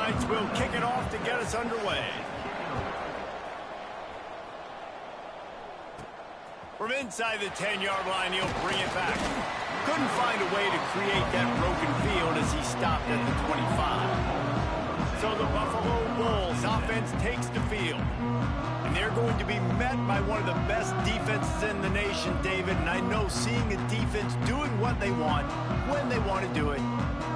Giants will kick it off to get us underway. From inside the 10-yard line, he'll bring it back. Couldn't find a way to create that broken field as he stopped at the 25. So the Buffalo Bulls offense takes the field. And they're going to be met by one of the best defenses in the nation, David. And I know seeing a defense doing what they want, when they want to do it,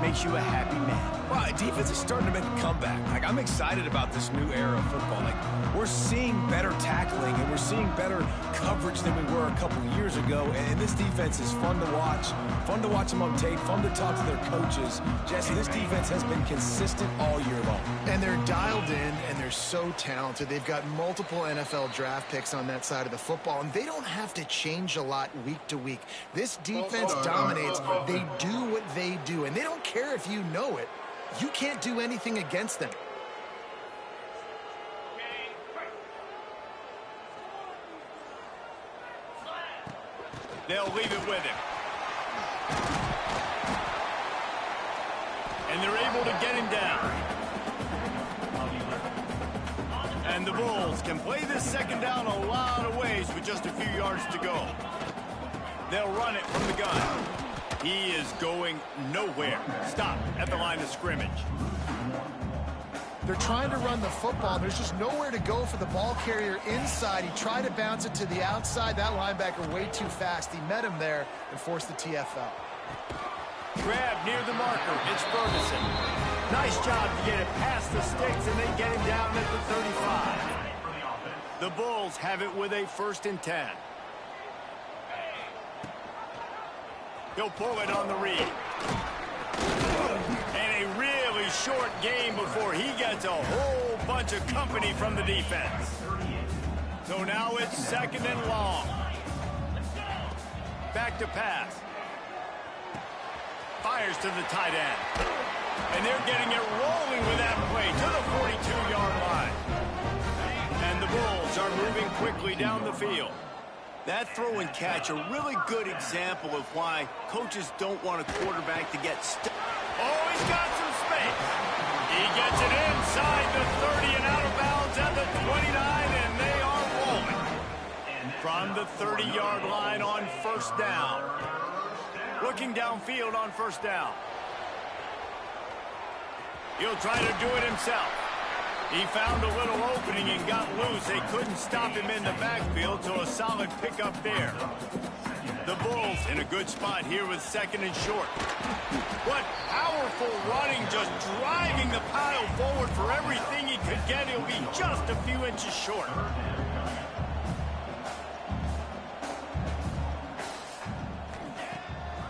makes you a happy man. Well, defense is starting to make a comeback. Like, I'm excited about this new era of football. Like, we're seeing better tackling and we're seeing better coverage than we were a couple years ago. And this defense is fun to watch them on tape, fun to talk to their coaches. Jesse, this defense has been consistent all year long. And they're dialed in and they're so talented. They've got multiple NFL draft picks on that side of the football, and they don't have to change a lot week to week. This defense dominates. They do what they do, and they don't care if you know it. You can't do anything against them. They'll leave it with him. And they're able to get him down. And the Bulls can play this second down a lot of ways with just a few yards to go. They'll run it from the gun. He is going nowhere. Stop at the line of scrimmage. They're trying to run the football. There's just nowhere to go for the ball carrier inside. He tried to bounce it to the outside. That linebacker way too fast. He met him there and forced the TFL. Grab near the marker. It's Ferguson. Nice job to get it past the sticks, and they get him down at the 35. The Bulls have it with a 1st and 10. He'll pull it on the read. And a really short game before he gets a whole bunch of company from the defense. So now it's 2nd and long. Back to pass. Fires to the tight end. And they're getting it rolling with that play to the 42-yard line. And the Bulls are moving quickly down the field. That throw and catch, a really good example of why coaches don't want a quarterback to get stuck. Oh, he's got some space. He gets it inside the 30 and out of bounds at the 29, and they are rolling. From the 30-yard line on 1st down. Looking downfield on 1st down. He'll try to do it himself. He found a little opening and got loose. They couldn't stop him in the backfield, so a solid pickup there. The Bulls in a good spot here with 2nd and short. What powerful running, just driving the pile forward for everything he could get. He'll be just a few inches short.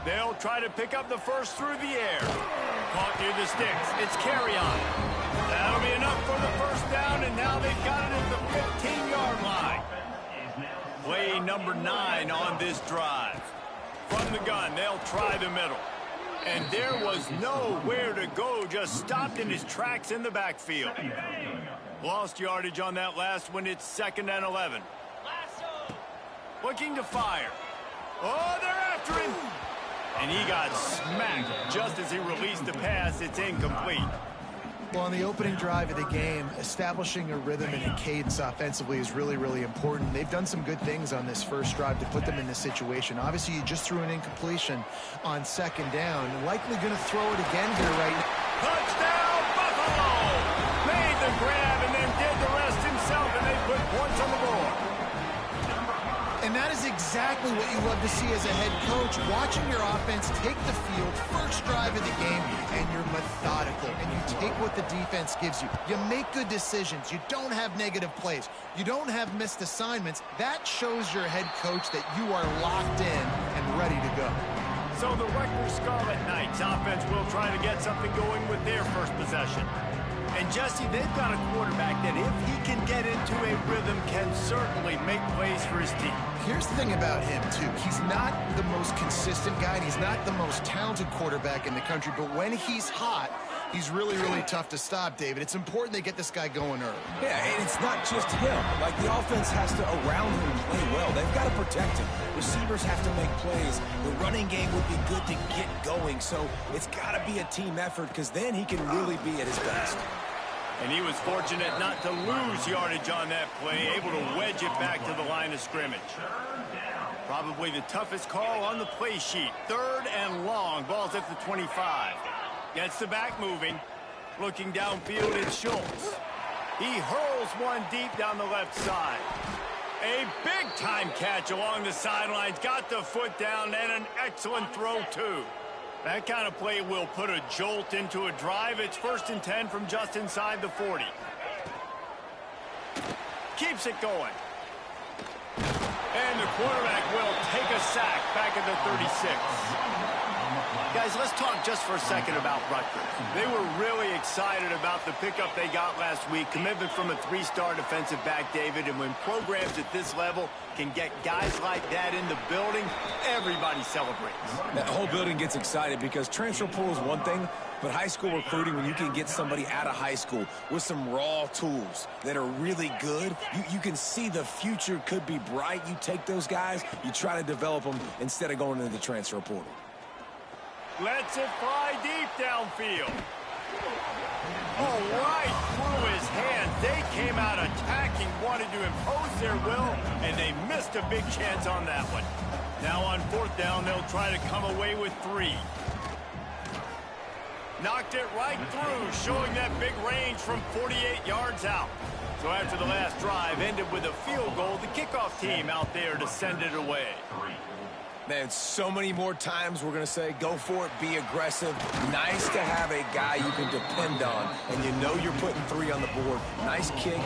They'll try to pick up the first through the air. Caught near the sticks. It's Carry-On. That'll be enough for the 1st down, and now they've got it at the 15-yard line. Play number 9 on this drive. From the gun, they'll try the middle. And there was nowhere to go, just stopped in his tracks in the backfield. Lost yardage on that last one. It's 2nd and 11. Looking to fire. Oh, they're after him. And he got smacked just as he released the pass. It's incomplete. Well, on the opening drive of the game, establishing a rhythm and a cadence offensively is really, really important. They've done some good things on this first drive to put them in this situation. Obviously, you just threw an incompletion on 2nd down. Likely going to throw it again here right now. Touchdown, Buffalo! Made the grab and then did the rest himself, and they put points on the board. And that is exactly what you love to see as a head coach, watching your offense take the field, first drive of the game, and you're methodical, and you take what the defense gives you. You make good decisions. You don't have negative plays. You don't have missed assignments. That shows your head coach that you are locked in and ready to go. So the Rutgers Scarlet Knights offense will try to get something going with their first possession. And Jesse, they've got a quarterback that if he can get into a rhythm can certainly make plays for his team. Here's the thing about him, too. He's not the most consistent guy, and he's not the most talented quarterback in the country, but when he's hot, he's really, really tough to stop, David. It's important they get this guy going early. Yeah, and it's not just him. Like, the offense has to, around him, play well. They've got to protect him. Receivers have to make plays. The running game would be good to get going, so it's got to be a team effort because then he can really be at his best. And he was fortunate not to lose yardage on that play, able to wedge it back to the line of scrimmage. Probably the toughest call on the play sheet. 3rd and long. Ball's at the 25. Gets the back moving. Looking downfield, it's Schultz. He hurls one deep down the left side. A big-time catch along the sidelines. Got the foot down and an excellent throw, too. That kind of play will put a jolt into a drive. It's 1st and 10 from just inside the 40. Keeps it going. And the quarterback will take a sack back at the 36. Guys, let's talk just for a second about Rutgers. They were really excited about the pickup they got last week. Commitment from a 3-star defensive back, David. And when programs at this level can get guys like that in the building, everybody celebrates. That whole building gets excited because transfer portal is one thing, but high school recruiting, when you can get somebody out of high school with some raw tools that are really good, you can see the future could be bright. You take those guys, you try to develop them instead of going into the transfer portal. Lets it fly deep downfield. Oh, right through his hands. They came out attacking, wanted to impose their will, and they missed a big chance on that one. Now on 4th down, they'll try to come away with 3. Knocked it right through, showing that big range from 48 yards out. So after the last drive ended with a field goal, the kickoff team out there to send it away. Man, so many more times we're going to say, go for it, be aggressive. Nice to have a guy you can depend on, and you know you're putting 3 on the board. Nice kick.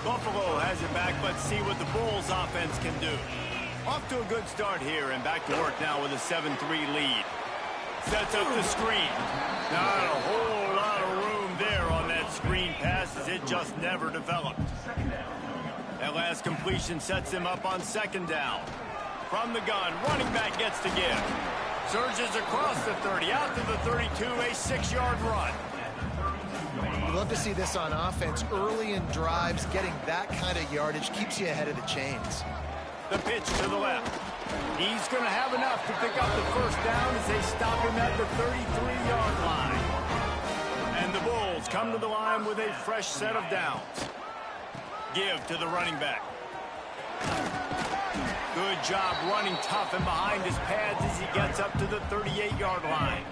Buffalo has it back, but see what the Bulls offense can do. Off to a good start here, and back to work now with a 7-3 lead. Sets up the screen. Not a whole lot of room there on that screen pass, as it just never developed. That last completion sets him up on second down. From the gun, running back gets to give. Surges across the 30, out to the 32, a 6-yard run. You love to see this on offense. Early in drives, getting that kind of yardage keeps you ahead of the chains. The pitch to the left. He's going to have enough to pick up the first down as they stop him at the 33-yard line. And the Bulls come to the line with a fresh set of downs. Give to the running back. Good job running tough and behind his pads as he gets up to the 38-yard line.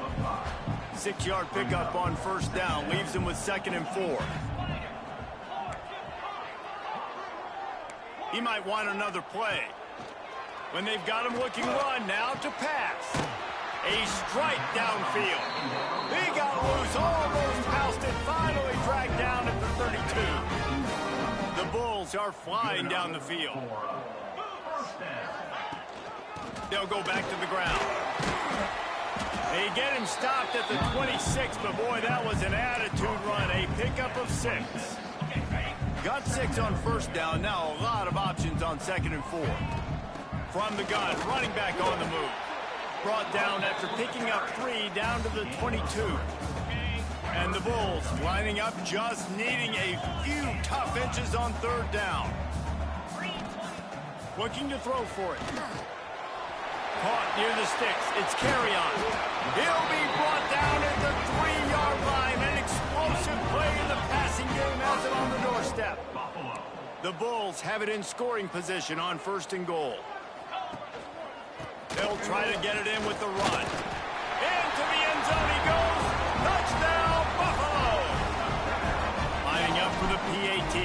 6-yard pickup on first down leaves him with 2nd and 4. He might want another play. When they've got him looking run, now to pass. A strike downfield. He got loose, almost housed it, finally dragged down at the 32. The Bulls are flying down the field. They'll go back to the ground. They get him stopped at the 26, but boy, that was an attitude run. A pickup of 6. Got 6 on first down. Now a lot of options on 2nd and 4. From the gun, running back on the move. Brought down after picking up 3 down to the 22. And the Bulls lining up, just needing a few tough inches on 3rd down. Looking to throw for it. Caught near the sticks. It's Carry-On. He'll be brought down at the 3-yard line. An explosive play in the passing game has it on the doorstep. The Bulls have it in scoring position on 1st and goal. They'll try to get it in with the run. Into the end zone he goes. Touchdown, Buffalo! Lining up for the PAT.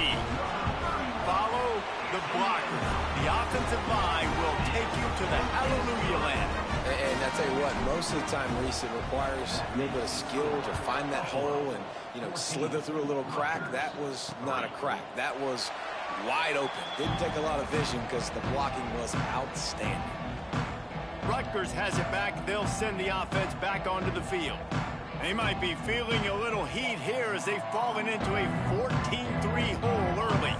Follow the blocker. The offensive line will take you to the hallelujah land. And I tell you what, most of the time, Reese, it requires a little bit of skill to find that hole and, slither through a little crack. That was not a crack. That was wide open. Didn't take a lot of vision because the blocking was outstanding. Rutgers has it back. They'll send the offense back onto the field. They might be feeling a little heat here as they've fallen into a 14-3 hole early.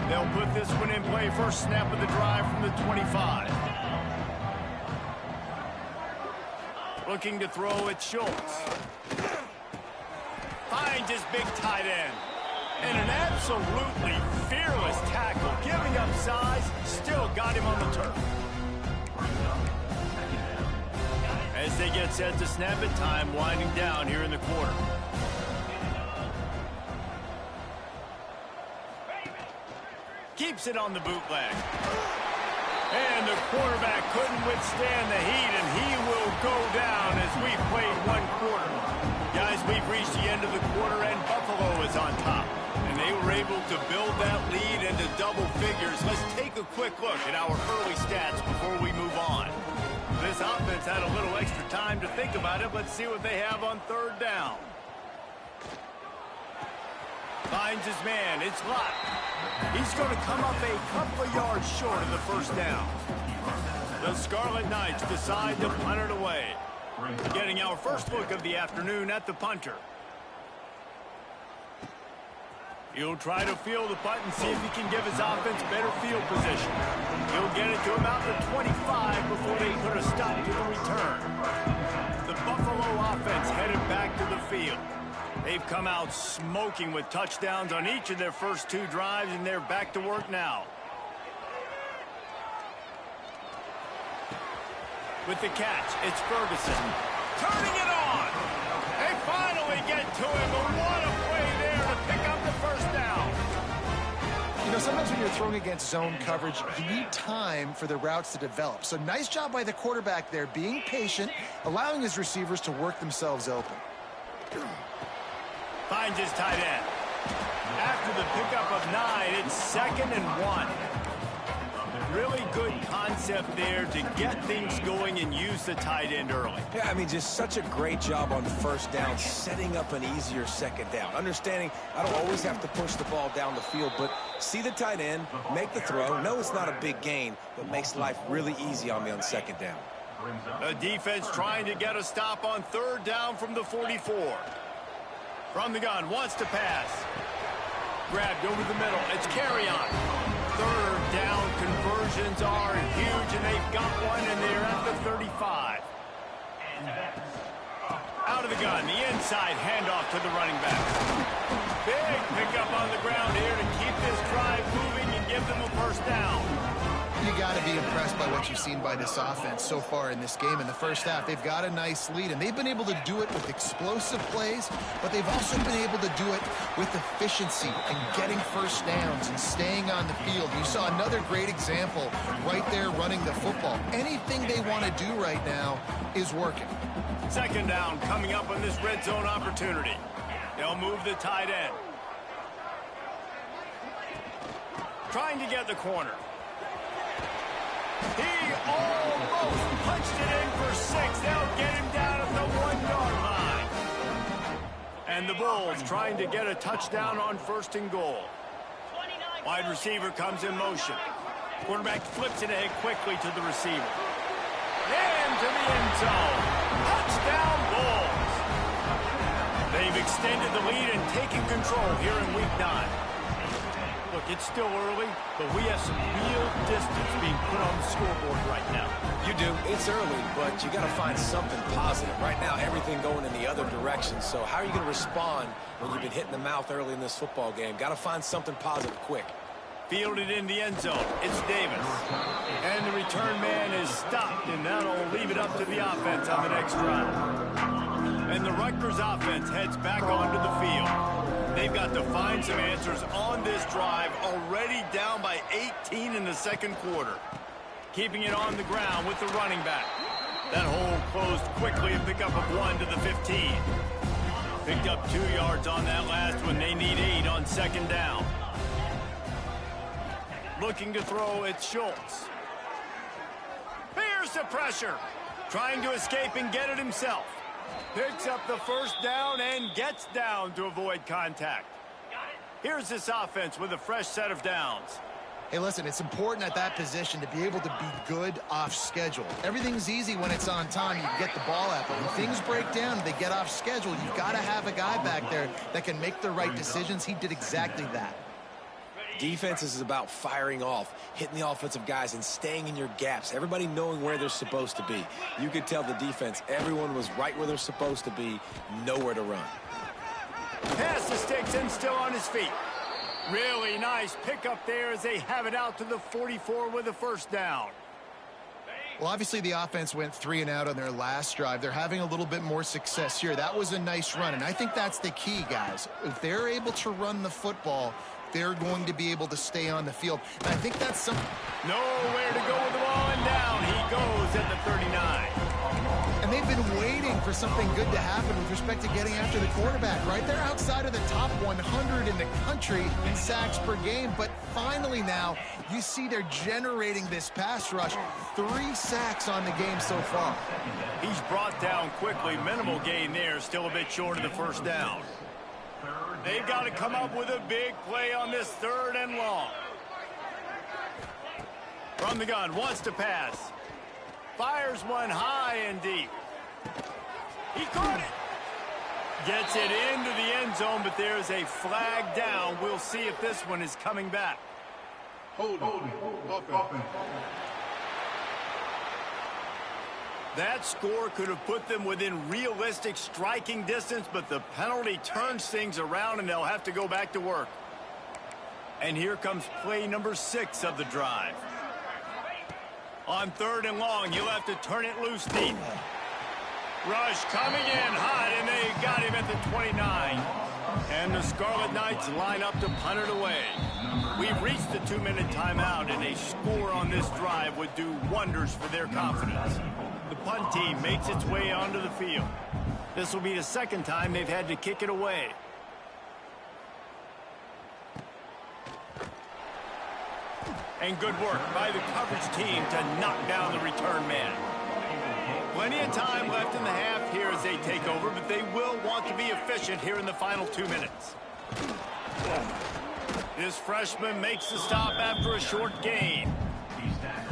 They'll put this one in play. First snap of the drive from the 25. Looking to throw at Schultz. Finds his big tight end. And an absolutely fearless tackle. Giving up size, still got him on the turf. As they get set to snap it, time winding down here in the quarter. Keeps it on the bootleg. And the quarterback couldn't withstand the heat, and he will go down as we've played 1 quarter. Guys, we've reached the end of the quarter, and Buffalo is on top. And they were able to build that lead into double figures. Let's take a quick look at our early stats before we move on. This offense had a little extra time to think about it. Let's see what they have on 3rd down. Finds his man. It's Lott. He's going to come up a couple of yards short of the first down. The Scarlet Knights decide to punt it away. Getting our first look of the afternoon at the punter. He'll try to field the punt and see if he can give his offense better field position. He'll get it to about the 25 before they put a stop to the return. The Buffalo offense headed back to the field. They've come out smoking with touchdowns on each of their first 2 drives, and they're back to work now. With the catch, it's Ferguson. Turning it on! They finally get to him, but what a play there to pick up the first down. Sometimes when you're throwing against zone coverage, you need time for the routes to develop. So nice job by the quarterback there, being patient, allowing his receivers to work themselves open. Finds his tight end. After the pickup of 9, it's 2nd and 1. Really good concept there to get things going and use the tight end early. Yeah, I mean, just such a great job on first down, setting up an easier second down. Understanding I don't always have to push the ball down the field, but see the tight end, make the throw. No, it's not a big gain, but makes life really easy on me on second down. The defense trying to get a stop on third down from the 44. From the gun, wants to pass. Grabbed over the middle. It's Kerryon. Third down conversions are huge, and they've got one, and they're at the 35. Out of the gun, the inside handoff to the running back. Big pickup on the ground here to keep this drive moving and give them a first down. You got to be impressed by what you've seen by this offense so far in this game. In the first half, they've got a nice lead, and they've been able to do it with explosive plays, but they've also been able to do it with efficiency and getting first downs and staying on the field. You saw another great example right there running the football. Anything they want to do right now is working. Second down coming up on this red zone opportunity. They'll move the tight end. Trying to get the corner. He almost punched it in for 6. They'll get him down at the 1-yard line. And the Bulls trying to get a touchdown on first and goal. Wide receiver comes in motion. Quarterback flips it ahead quickly to the receiver. Into the end zone. Touchdown Bulls. They've extended the lead and taken control here in week 9. Look, it's still early, but we have some real distance being put on the scoreboard right now. You do. It's early, but you got to find something positive. Right now, everything going in the other direction. So how are you going to respond when you've been hit in the mouth early in this football game? Got to find something positive quick. Fielded in the end zone. It's Davis. And the return man is stopped, and that'll leave it up to the offense on the next drive. And the Rutgers offense heads back onto the field. They've got to find some answers on this drive, already down by 18 in the second quarter. Keeping it on the ground with the running back. That hole closed quickly, a pickup of 1 to the 15. Picked up 2 yards on that last one. They need 8 on second down. Looking to throw, it's Schultz. Here's the pressure. Trying to escape and get it himself. Picks up the first down and gets down to avoid contact. Here's this offense with a fresh set of downs. Hey, listen, it's important at that position to be able to be good off schedule. Everything's easy when it's on time. You can get the ball out, but when things break down, they get off schedule. You've got to have a guy back there that can make the right decisions. He did exactly that. Defense is about firing off, hitting the offensive guys, and staying in your gaps. Everybody knowing where they're supposed to be. You could tell the defense, everyone was right where they're supposed to be, nowhere to run. Pass to sticks and still on his feet. Really nice pickup there as they have it out to the 44 with a first down. Well, obviously the offense went 3 and out on their last drive. They're having a little bit more success here. That was a nice run, and I think that's the key, guys. If they're able to run the football, they're going to be able to stay on the field. And I think that's some... Nowhere to go with the ball, and down he goes at the 39. And they've been waiting for something good to happen with respect to getting after the quarterback, right? They're outside of the top 100 in the country in sacks per game, but finally now you see they're generating this pass rush. 3 sacks on the game so far. He's brought down quickly. Minimal gain there, still a bit short of the first down. They've got to come up with a big play on this 3rd and long. From the gun, wants to pass. Fires one high and deep. He caught it. Gets it into the end zone, but there's a flag down. We'll see if this one is coming back. Hold on. That score could have put them within realistic striking distance, but the penalty turns things around, and they'll have to go back to work. And here comes play number 6 of the drive. On 3rd and long, you'll have to turn it loose deep. Rush coming in hot, and they got him at the 29. And the Scarlet Knights line up to punt it away. We've reached the 2-minute timeout, and a score on this drive would do wonders for their confidence. The punt team makes its way onto the field. This will be the 2nd time they've had to kick it away. And good work by the coverage team to knock down the return man. Plenty of time left in the half here as they take over, but they will want to be efficient here in the final 2 minutes. This freshman makes the stop after a short gain.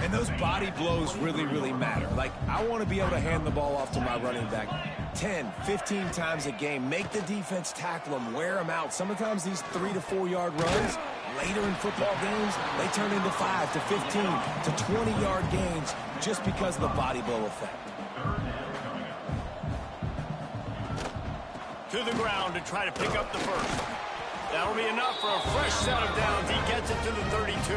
And those body blows really, really matter. Like, I want to be able to hand the ball off to my running back 10, 15 times a game. Make the defense tackle them, wear them out. Sometimes these 3 to 4 yard runs, later in football games, they turn into 5 to 15 to 20 yard gains just because of the body blow effect. To the ground to try to pick up the first. That'll be enough for a fresh set of downs. He gets it to the 32.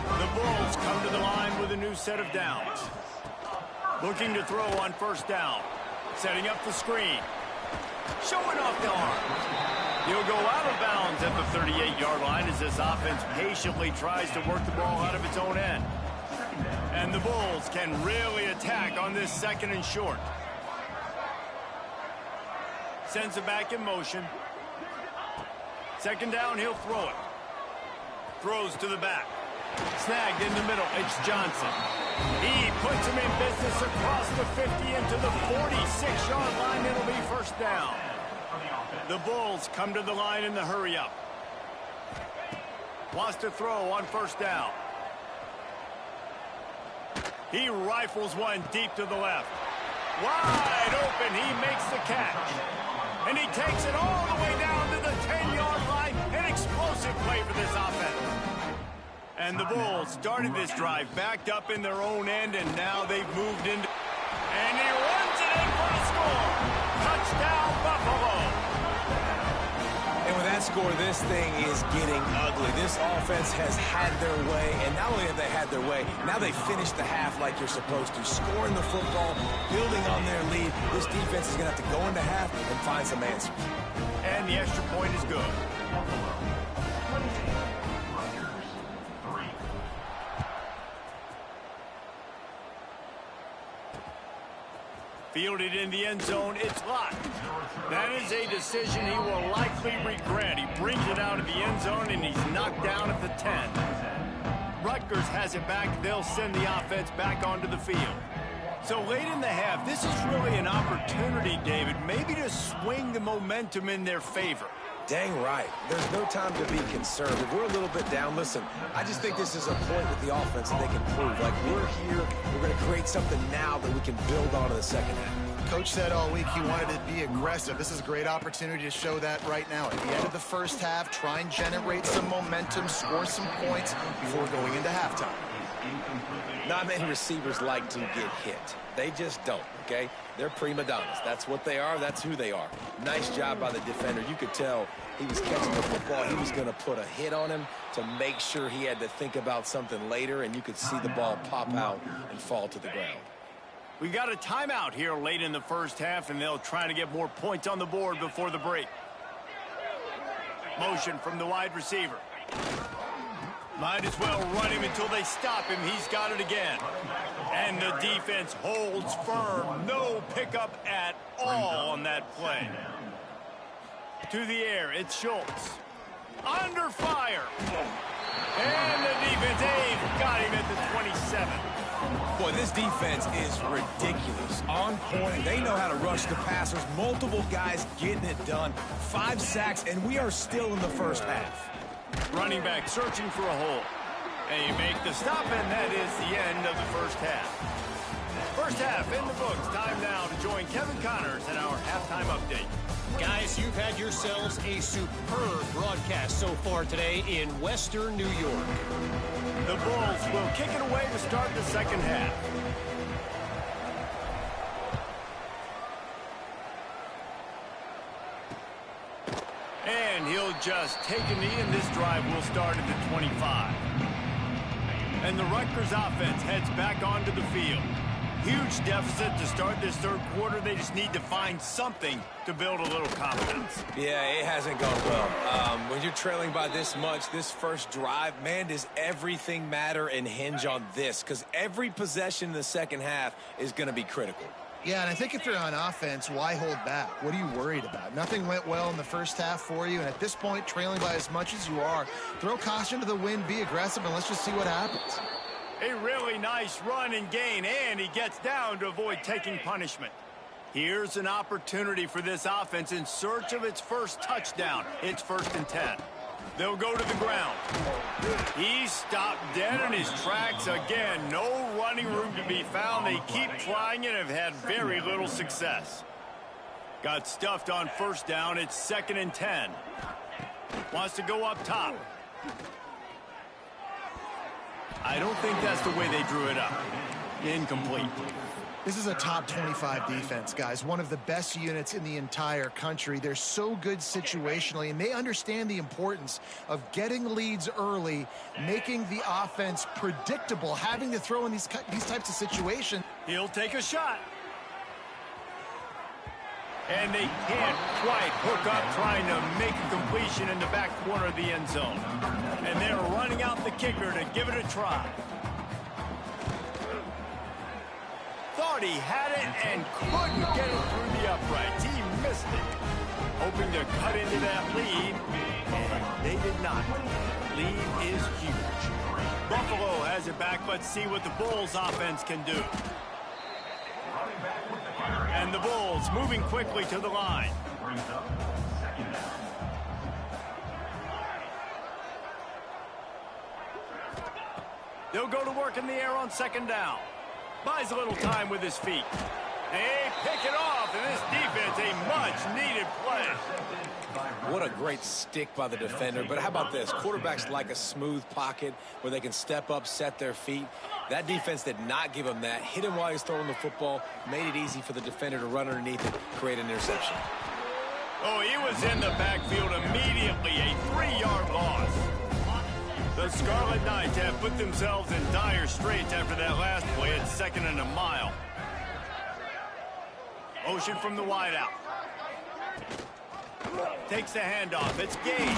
The Bulls come to the line with a new set of downs. Looking to throw on first down. Setting up the screen. Showing off the arm. He'll go out of bounds at the 38-yard line as this offense patiently tries to work the ball out of its own end. And the Bulls can really attack on this second and short. Sends it back in motion. Second down, he'll throw it. Throws to the back. Snagged in the middle, it's Johnson. He puts him in business across the 50 into the 46-yard line. It'll be first down. The Bulls come to the line in the hurry-up. Wants to throw on first down. He rifles one deep to the left. Wide open, he makes the catch. And he takes it all the way down to the 10-yard line. An explosive play for this offense. And the Bulls started this drive backed up in their own end, and now they've moved into... And he runs it in for the score. Touchdown, Buffalo. And with that score, this thing is getting ugly. This offense has had their way, and not only have they had their way, now they finished the half like you're supposed to, scoring the football, building on their lead. This defense is going to have to go into half and find some answers. And the extra point is good. Fielded in the end zone, it's locked. That is a decision he will likely regret. He brings it out of the end zone, and he's knocked down at the 10. Rutgers has it back. They'll send the offense back onto the field. So late in the half, this is really an opportunity, David, maybe to swing the momentum in their favor. Dang right. There's no time to be conservative. We're a little bit down. Listen, I just think this is a point with the offense that they can prove. Like, we're here, we're going to create something now that we can build on in the second half. Coach said all week he wanted to be aggressive. This is a great opportunity to show that right now. At the end of the first half, try and generate some momentum, score some points before going into halftime. Not many receivers like to get hit. They just don't, okay? They're prima donnas. That's what they are. That's who they are. Nice job by the defender. You could tell he was catching the football. He was going to put a hit on him to make sure he had to think about something later, and you could see the ball pop out and fall to the ground. We got a timeout here late in the first half, and they'll try to get more points on the board before the break. Motion from the wide receiver. Might as well run him until they stop him. He's got it again. And the defense holds firm. No pickup at all on that play. To the air, it's Schultz. Under fire. And the defense, they've got him at the 27. Boy, this defense is ridiculous. On point. They know how to rush the passers. Multiple guys getting it done. 5 sacks, and we are still in the first half. Running back searching for a hole. They make the stop, and that is the end of the first half. First half in the books. Time now to join Kevin Connors in our halftime update. Guys, you've had yourselves a superb broadcast so far today in Western New York. The Bulls will kick it away to start the second half. And he'll just take a knee, and this drive will start at the 25. And the Rutgers offense heads back onto the field. Huge deficit to start this third quarter. They just need to find something to build a little confidence. Yeah, it hasn't gone well. When you're trailing by this much, this first drive, man, does everything matter and hinge on this? Because every possession in the second half is going to be critical. Yeah, and I think if you're on offense, why hold back? What are you worried about? Nothing went well in the first half for you, and at this point, trailing by as much as you are, throw caution to the wind, be aggressive, and let's just see what happens. A really nice run and gain, and he gets down to avoid taking punishment. Here's an opportunity for this offense in search of its first touchdown. It's 1st and 10. They'll go to the ground. He's stopped dead in his tracks again. No running room to be found. They keep trying and have had very little success. Got stuffed on 1st down. It's 2nd and 10. Wants to go up top. I don't think that's the way they drew it up. Incomplete. This is a top 25 defense, guys. One of the best units in the entire country. They're so good situationally, and they understand the importance of getting leads early, making the offense predictable, having to throw in these types of situations. He'll take a shot. And they can't quite hook up trying to make a completion in the back corner of the end zone. And they're running out the kicker to give it a try. Thought he had it and couldn't get it through the uprights. He missed it. Hoping to cut into that lead, and they did not. Lead is huge. Buffalo has it back. Let's see what the Bulls offense can do. And the Bulls moving quickly to the line. They'll go to work in the air on 2nd down. Buys a little time with his feet. They pick it off, and this defense, a much-needed play. What a great stick by the defender. But how about this? Quarterbacks like a smooth pocket where they can step up, set their feet. That defense did not give him that. Hit him while he's throwing the football. Made it easy for the defender to run underneath it, create an interception. Oh, he was in the backfield immediately. A 3-yard loss. The Scarlet Knights have put themselves in dire straits after that last play. It's 2nd and a mile. Motion from the wideout. Takes the handoff. It's Gage.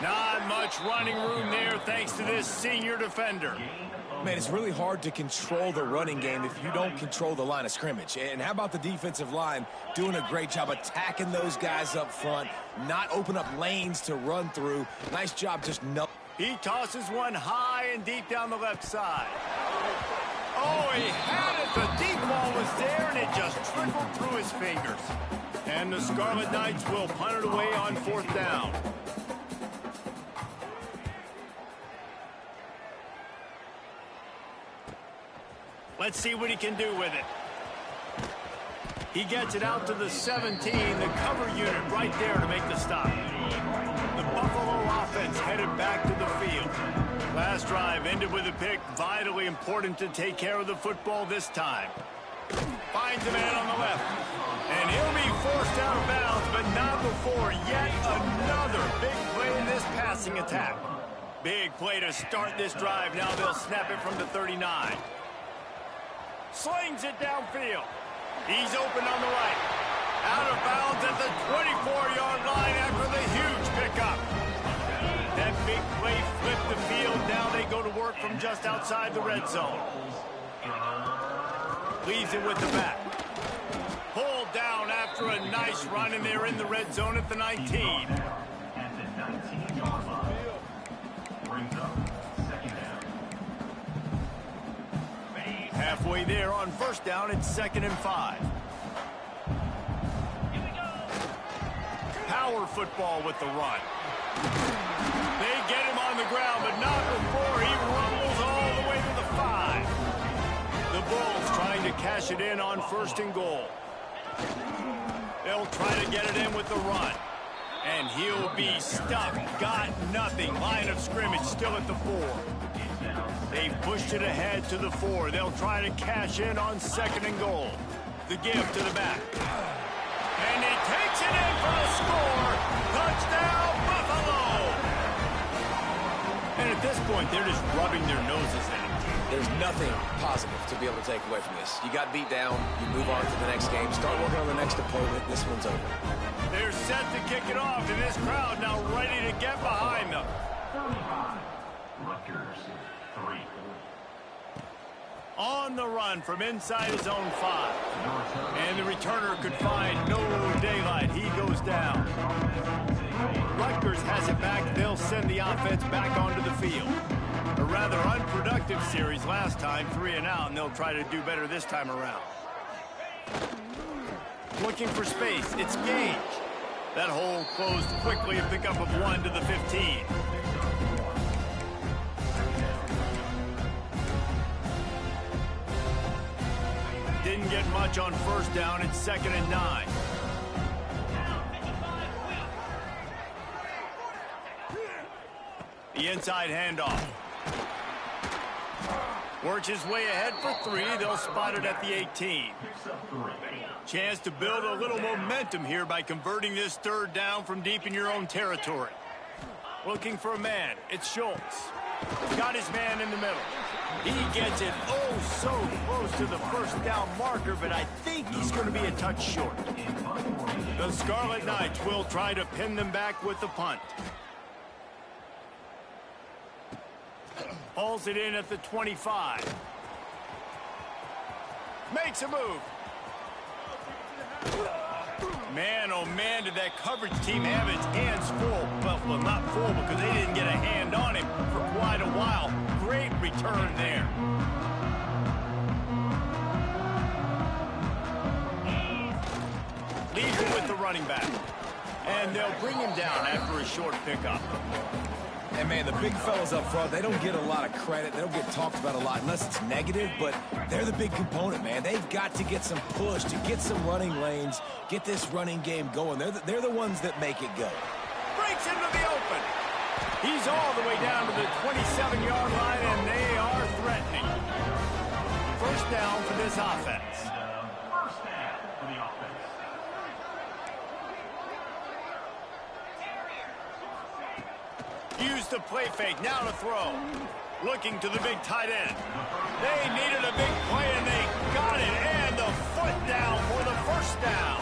Not much running room there thanks to this senior defender. Man, it's really hard to control the running game if you don't control the line of scrimmage. And how about the defensive line doing a great job attacking those guys up front, not open up lanes to run through. Nice job just He tosses one high and deep down the left side. Oh, he had it. The deep ball was there, and it just trickled through his fingers. And the Scarlet Knights will punt it away on 4th down. Let's see what he can do with it. He gets it out to the 17, the cover unit right there to make the stop. The Buffalo offense headed back to the field. Last drive ended with a pick. Vitally important to take care of the football this time. Finds a man on the left. And he'll be forced out of bounds, but not before yet another big play in this passing attack. Big play to start this drive. Now they'll snap it from the 39. Slings it downfield. He's open on the right. Out of bounds at the 24-yard line after the huge pickup. That big play flipped the field. Now they go to work from just outside the red zone. Leaves it with the back. Pulled down after a nice run, and they're in the red zone at the 19. Halfway there on 1st down, it's 2nd and 5. Power football with the run. They get him on the ground, but not before he rumbles all the way to the 5. The Bulls trying to cash it in on 1st and goal. They'll try to get it in with the run. And he'll be stuck. Got nothing. Line of scrimmage still at the 4. They've pushed it ahead to the 4. They'll try to cash in on 2nd and goal. The give to the back. And he takes it in for the score. Touchdown, Buffalo! And at this point, they're just rubbing their noses in it. There's nothing positive to be able to take away from this. You got beat down, you move on to the next game, start working on the next opponent. This one's over. They're set to kick it off, and this crowd now ready to get behind them. 35, Rutgers, 3. On the run from inside his own 5. And the returner could find no daylight. He goes down. Rutgers has it back. They'll send the offense back onto the field. A rather unproductive series last time, 3 and out, and they'll try to do better this time around. Looking for space. It's Gage. That hole closed quickly, a pickup of 1 to the 15. Didn't get much on first down. It's 2nd and 9. The inside handoff. Works his way ahead for 3. They'll spot it at the 18. Chance to build a little momentum here by converting this 3rd down from deep in your own territory. Looking for a man. It's Schultz. Got his man in the middle. He gets it so close to the 1st down marker, but I think he's going to be a touch short. The Scarlet Knights will try to pin them back with the punt. Hauls it in at the 25. Makes a move. Man, oh man, did that coverage team have its hands full. Well, not full because they didn't get a hand on him for quite a while. Great return there. Leaves it with the running back. And they'll bring him down after a short pickup. And, man, the big fellas up front, they don't get a lot of credit. They don't get talked about a lot unless it's negative, but they're the big component, man. They've got to get some push, to get some running lanes, get this running game going. They're the ones that make it go. Breaks into the open. He's all the way down to the 27-yard line, and they are threatening. 1st down for this offense. First down for the offense. Used the play fake, now to throw. Looking to the big tight end. They needed a big play, and they got it. And the foot down for the 1st down.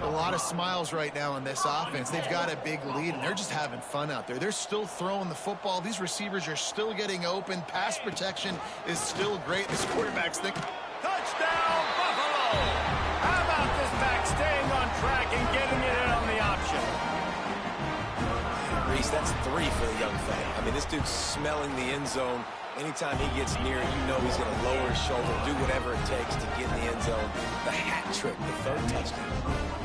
A lot of smiles right now in this offense. They've got a big lead, and they're just having fun out there. They're still throwing the football. These receivers are still getting open. Pass protection is still great. This quarterback's thinking, Touchdown, Buffalo! How about this back staying on track and getting it in on the option? Reese, that's 3 for the young fella. I mean, this dude's smelling the end zone. Anytime he gets near it, you know he's going to lower his shoulder, do whatever it takes to get in the end zone. The hat trick, the 3rd touchdown.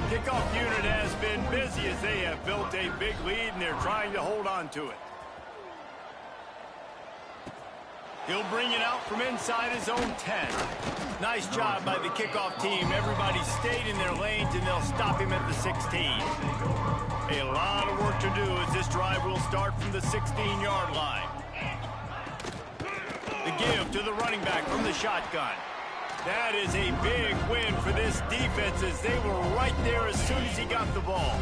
Kickoff unit has been busy as they have built a big lead, and they're trying to hold on to it. He'll bring it out from inside his own 10. Nice job by the kickoff team. Everybody stayed in their lanes, and they'll stop him at the 16. A lot of work to do as this drive will start from the 16-yard line. The give to the running back from the shotgun. That is a big win for this defense as they were right there as soon as he got the ball.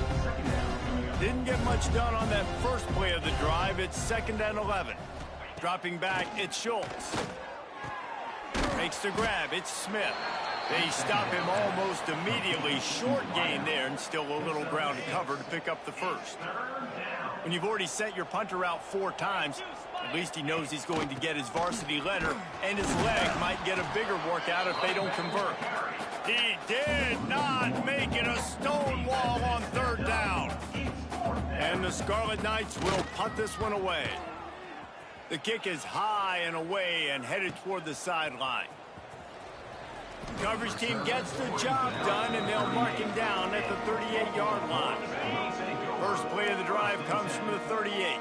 Didn't get much done on that first play of the drive. It's 2nd and 11. Dropping back, it's Schultz. Makes the grab, it's Smith. They stop him almost immediately. Short gain there, and still a little ground to cover to pick up the 1st. When you've already sent your punter out 4 times, at least he knows he's going to get his varsity letter, and his leg might get a bigger workout if they don't convert. He did not make it a stone wall on 3rd down. And the Scarlet Knights will punt this one away. The kick is high and away and headed toward the sideline. Coverage team gets the job done, and they'll mark him down at the 38-yard line. First play of the drive comes from the 38.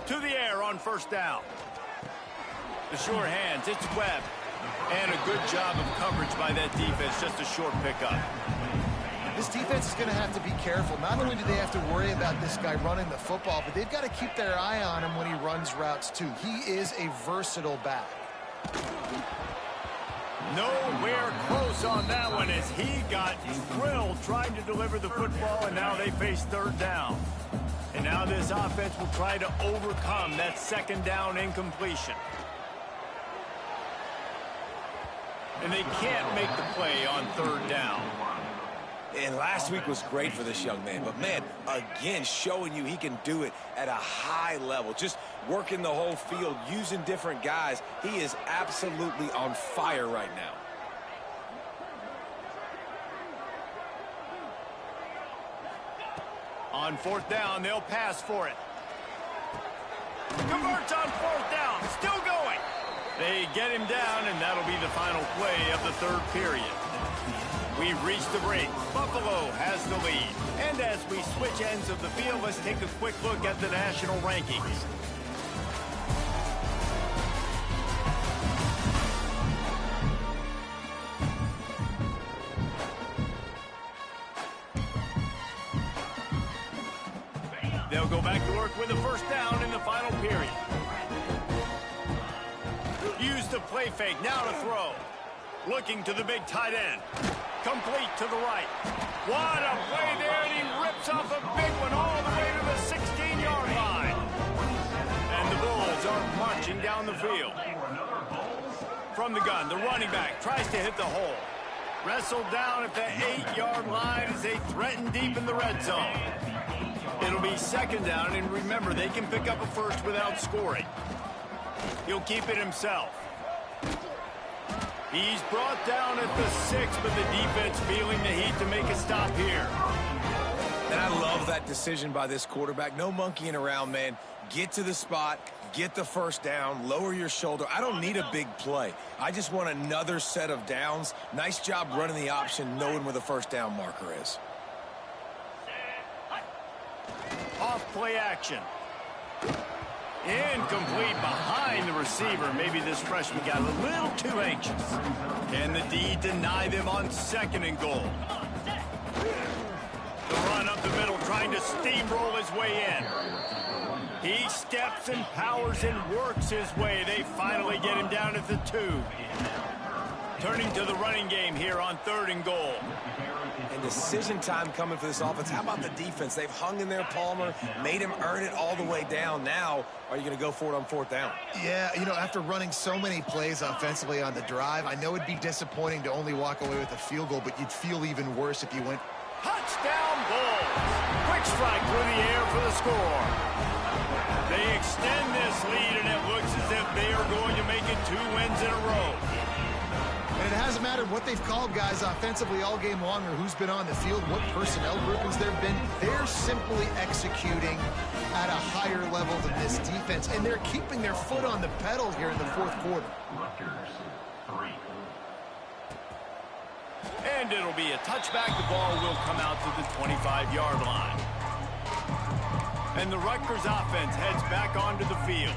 To the air on 1st down. The short hands, it's Webb. And a good job of coverage by that defense, just a short pickup. this defense is going to have to be careful. Not only do they have to worry about this guy running the football, but they've got to keep their eye on him when he runs routes too. He is a versatile back. Nowhere close on that one as he got drilled trying to deliver the football, and now they face 3rd down. And now this offense will try to overcome that 2nd down incompletion. And they can't make the play on 3rd down. And last week was great for this young man. But, man, again, showing you he can do it at a high level. Just working the whole field, using different guys. He is absolutely on fire right now. On fourth down, they'll pass for it. Converts on fourth down. Still going. They get him down, and that'll be the final play of the third period. We've reached the break. Buffalo has the lead. And as we switch ends of the field, let's take a quick look at the national rankings. They'll go back to work with a first down in the final period. Use the play fake, now to throw. Looking to the big tight end. Complete to the right. What a play there, and he rips off a big one all the way to the 16-yard line. And the Bulls are marching down the field. From the gun, the running back tries to hit the hole. Wrestled down at the 8-yard line as they threaten deep in the red zone. It'll be second down, and remember, they can pick up a first without scoring. He'll keep it himself. He's brought down at the 6, but the defense feeling the heat to make a stop here. And I love that decision by this quarterback. No monkeying around, man. Get to the spot, get the first down, lower your shoulder. I don't need a big play. I just want another set of downs. Nice job running the option, knowing where the first down marker is. Off play action. Incomplete behind the receiver. Maybe this freshman got a little too anxious. Can the D deny them on second and goal? The run up the middle, trying to steamroll his way in. He steps and powers and works his way. They finally get him down at the 2. Turning to the running game here on third and goal. And decision time coming for this offense. How about the defense? They've hung in there, Palmer, made him earn it all the way down. Now, are you going to go for it on fourth down? Yeah, you know, after running so many plays offensively on the drive, I know it'd be disappointing to only walk away with a field goal, but you'd feel even worse if you went. Touchdown Bulls! Quick strike through the air for the score. They extend this lead, and it looks as if they are going to make it 2 wins in a row. And it hasn't mattered what they've called guys offensively all game long or who's been on the field, what personnel groupings there have been. They're simply executing at a higher level than this defense, and they're keeping their foot on the pedal here in the fourth quarter. And it'll be a touchback. The ball will come out to the 25-yard line. And the Rutgers offense heads back onto the field.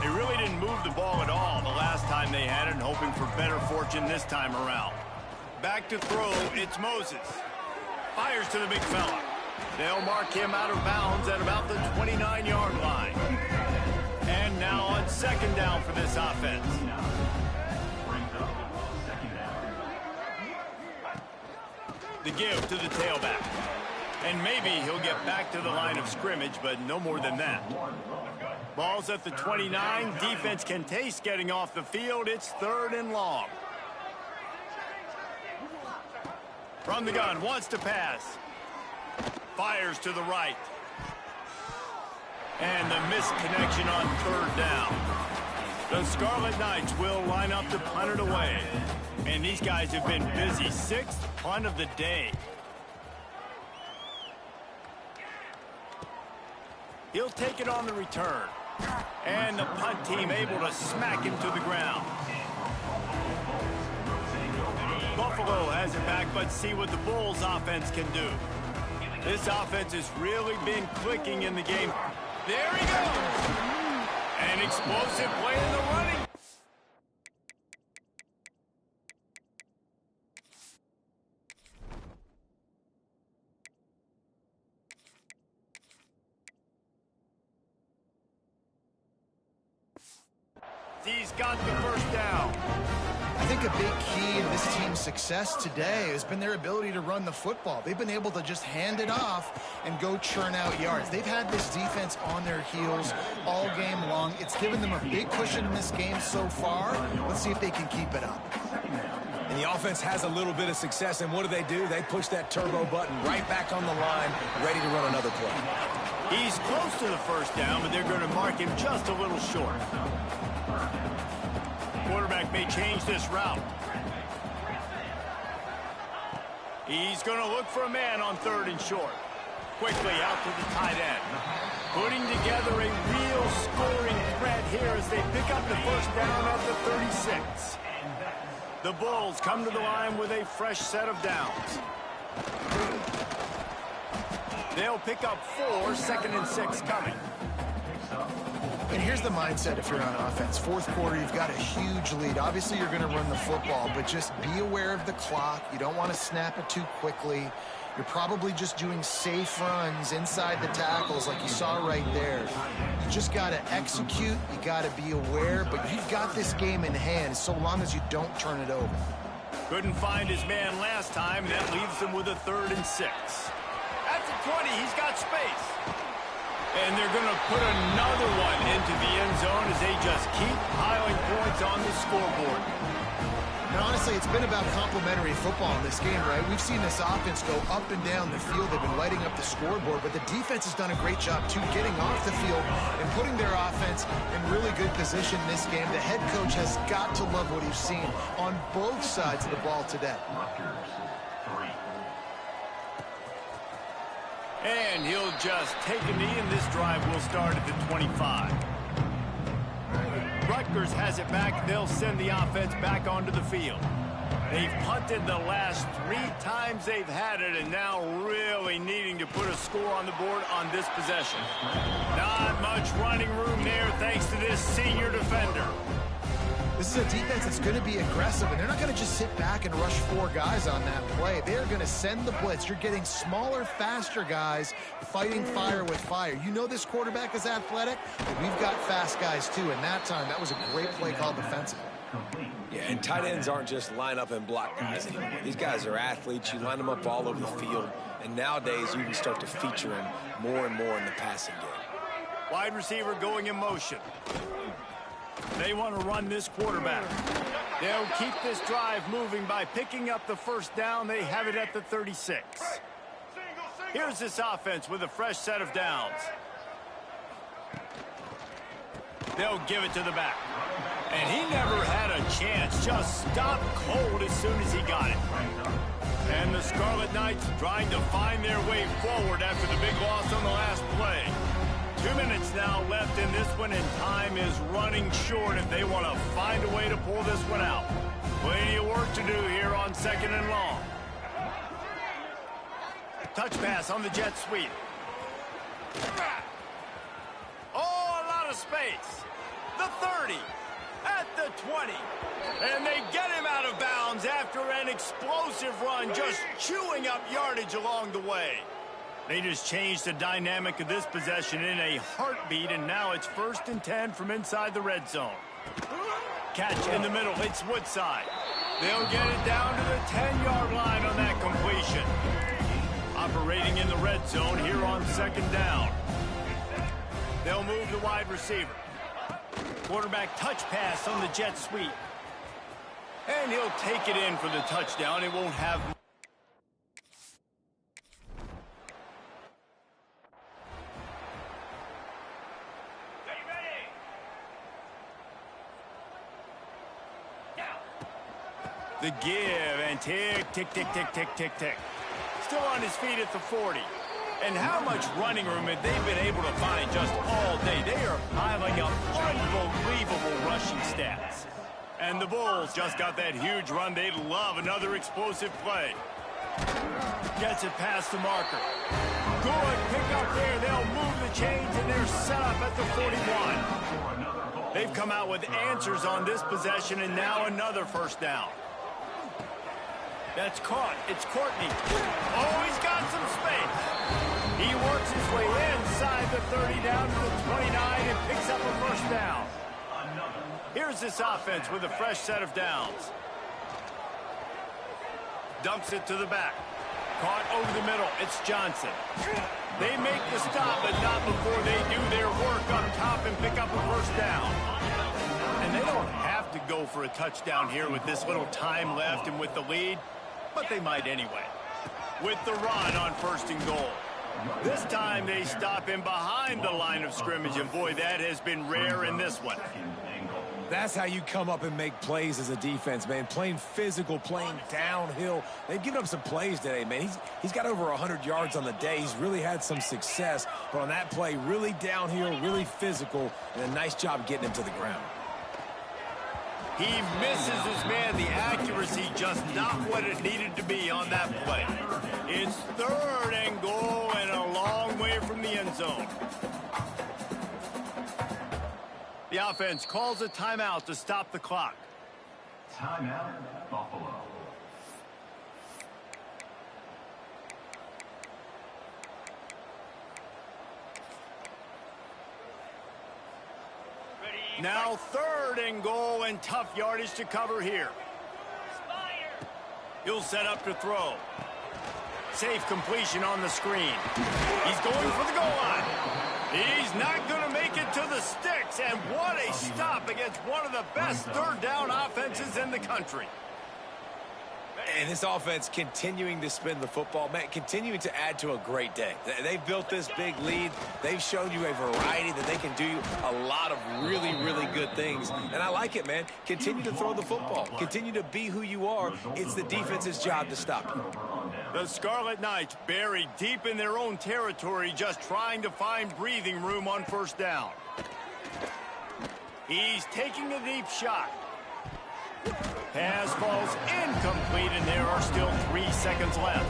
They really didn't move the ball at all the last time they had it, and hoping for better fortune this time around. Back to throw, it's Moses. Fires to the big fella. They'll mark him out of bounds at about the 29-yard line. And now on second down for this offense. The give to the tailback. And maybe he'll get back to the line of scrimmage, but no more than that. Ball's at the 29. Defense can taste getting off the field. It's third and long. From the gun, wants to pass. Fires to the right. And the misconnection on third down. The Scarlet Knights will line up to punt it away. And these guys have been busy. 6th punt of the day. He'll take it on the return. And the punt team able to smack him to the ground. Buffalo has it back, but see what the Bulls offense can do. This offense has really been clicking in the game. There he goes! An explosive play in the running. He's got the first down. I think a big key in this team's success today has been their ability to run the football. They've been able to just hand it off and go churn out yards. They've had this defense on their heels all game long. It's given them a big cushion in this game so far. Let's see if they can keep it up. And the offense has a little bit of success, and what do? They push that turbo button right back on the line, ready to run another play. He's close to the first down, but they're going to mark him just a little short. Quarterback may change this route. He's going to look for a man on 3rd and short. Quickly out to the tight end. Putting together a real scoring threat here as they pick up the first down at the 36. The Bulls come to the line with a fresh set of downs. They'll pick up 4, 2nd and 6 coming. And here's the mindset if you're on offense. 4th quarter, you've got a huge lead. Obviously, you're going to run the football, but just be aware of the clock. You don't want to snap it too quickly. You're probably just doing safe runs inside the tackles like you saw right there. You just got to execute. You got to be aware, but you've got this game in hand so long as you don't turn it over. Couldn't find his man last time. That leaves him with a 3rd and 6. At the 20, he's got space. And they're going to put another one into the end zone as they just keep piling points on the scoreboard. And honestly, it's been about complementary football in this game, right? We've seen this offense go up and down the field. They've been lighting up the scoreboard, but the defense has done a great job, too, getting off the field and putting their offense in really good position in this game. The head coach has got to love what he's seen on both sides of the ball today. And he'll just take a knee, and this drive will start at the 25. Rutgers has it back. They'll send the offense back onto the field. They've punted the last 3 times they've had it, and now really needing to put a score on the board on this possession. Not much running room there thanks to this senior defender. This is a defense that's going to be aggressive, and they're not going to just sit back and rush 4 guys on that play. They're going to send the blitz. You're getting smaller, faster guys fighting fire with fire. You know this quarterback is athletic, but we've got fast guys too, and that time, that was a great play called defensively. Yeah, and tight ends aren't just line up and block guys anymore. These guys are athletes. You line them up all over the field, and nowadays you can start to feature them more and more in the passing game. Wide receiver going in motion. They want to run this quarterback. They'll keep this drive moving by picking up the first down. They have it at the 36. Here's this offense with a fresh set of downs. They'll give it to the back. And he never had a chance. Just stopped cold as soon as he got it. And the Scarlet Knights trying to find their way forward after the big loss on the last play. 2 minutes now left in this one, and time is running short if they want to find a way to pull this one out. Plenty of work to do here on 2nd and long. Touch pass on the jet sweep. Oh, a lot of space. The 30, at the 20. And they get him out of bounds after an explosive run, just chewing up yardage along the way. They just changed the dynamic of this possession in a heartbeat, and now it's 1st and 10 from inside the red zone. Catch in the middle. It's Woodside. They'll get it down to the 10-yard line on that completion. Operating in the red zone here on 2nd down. They'll move the wide receiver. Quarterback touch pass on the jet sweep. And he'll take it in for the touchdown. It won't have... The give, and tick, tick, tick, tick, tick, tick, tick. Still on his feet at the 40. And how much running room have they been able to find just all day? They are piling up unbelievable rushing stats. And the Bulls just got that huge run. They'd love another explosive play. Gets it past the marker. Good pick up there. They'll move the chains, and they're set up at the 41. They've come out with answers on this possession, and now another first down. That's caught. It's Courtney. Oh, he's got some space. He works his way inside the 30 down to the 29 and picks up a first down. Here's this offense with a fresh set of downs. Dumps it to the back. Caught over the middle. It's Johnson. They make the stop, but not before they do their work up top and pick up a first down. And they don't have to go for a touchdown here with this little time left and with the lead, but they might anyway. With the run on 1st and goal. This time they stop him behind the line of scrimmage, and boy, that has been rare in this one. That's how you come up and make plays as a defense, man. Playing physical, playing downhill. They've given up some plays today, man. He's got over 100 yards on the day. He's really had some success. But on that play, really downhill, really physical, and a nice job getting him to the ground. He misses his man. The accuracy just not what it needed to be on that play. It's 3rd and goal and a long way from the end zone. The offense calls a timeout to stop the clock. Timeout, Buffalo. Now 3rd and goal and tough yardage to cover here. He'll set up to throw. Safe completion on the screen. He's going for the goal line. He's not going to make it to the sticks, and what a stop against one of the best 3rd down offenses in the country. And this offense continuing to spin the football, man, continuing to add to a great day. They've built this big lead. They've shown you a variety that they can do a lot of really, really good things. And I like it, man. Continue to throw the football. Continue to be who you are. It's the defense's job to stop you. The Scarlet Knights buried deep in their own territory, just trying to find breathing room on 1st down. He's taking a deep shot. Pass falls incomplete, and there are still 3 seconds left.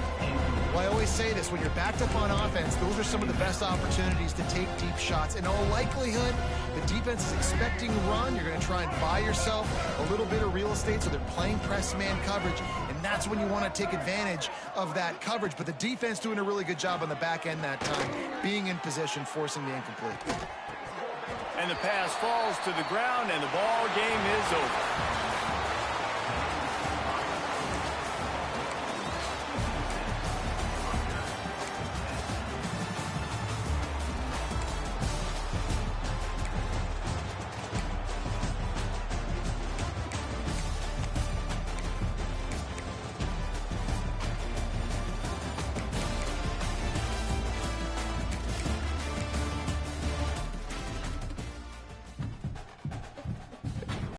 Well, I always say this, when you're backed up on offense, those are some of the best opportunities to take deep shots. In all likelihood, the defense is expecting a run. You're going to try and buy yourself a little bit of real estate, so they're playing press man coverage, and that's when you want to take advantage of that coverage. But the defense doing a really good job on the back end that time, being in position, forcing the incomplete. And the pass falls to the ground, and the ball game is over.